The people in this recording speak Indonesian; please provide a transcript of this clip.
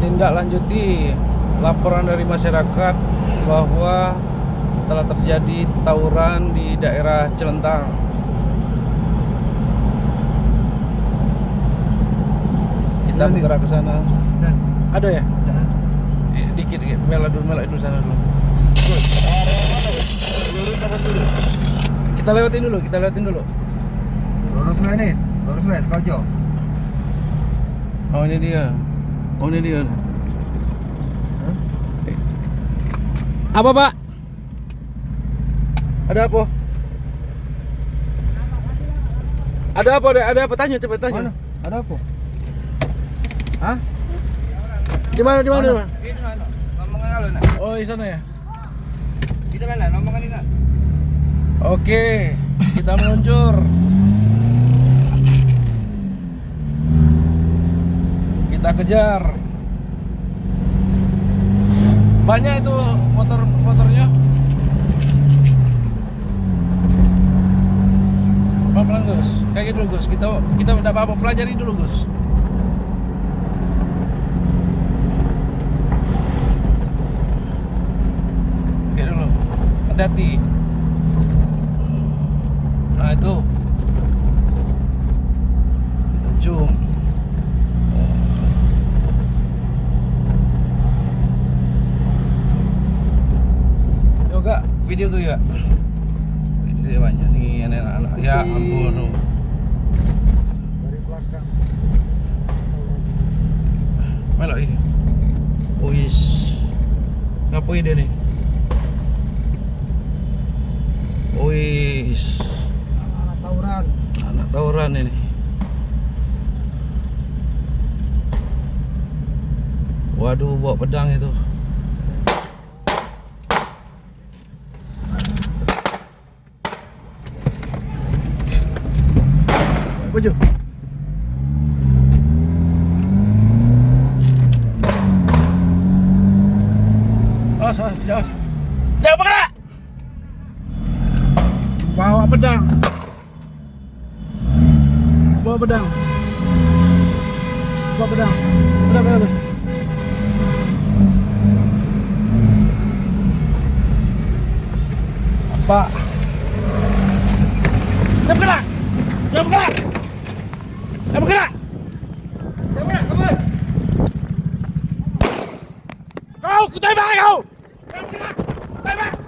menindaklanjuti laporan dari masyarakat bahwa telah terjadi tawuran di daerah Celentang. Kita bergerak ke sana. Ada ya? Dikit, melak dulu sana dulu. Kita lewatin dulu. Lurus wes, Kojo. Oh ini dia. Apa Pak? Ada apa? Ada apa? Tanya. Mana? Ada apa? Hah? Di mana? Ngomongin lu, nak. Oh, di sana ya. Kita mana? Ngomongin ini, nak. Oke, kita meluncur. Kita kejar. Banyak itu motornya. Pelan-pelan Gus, kayak gitu Gus. Kita udah apa-apa, pelajari dulu Gus. Kayak dulu, hati-hati. Nah itu, kita zoom. Yoga, video gue ya. Video banyak nih anak-anak. Ya ampun. Dari belakang. Melok ini. Wis. Ngapain dia nih? Wis. Anak tawuran ini. Waduh, bawa pedang itu. Baju. Jangan bergerak. Bawa pedang. Pedang. Apa? Jangan bergerak. Kabur. Kau, ku tembak kau. Tembak.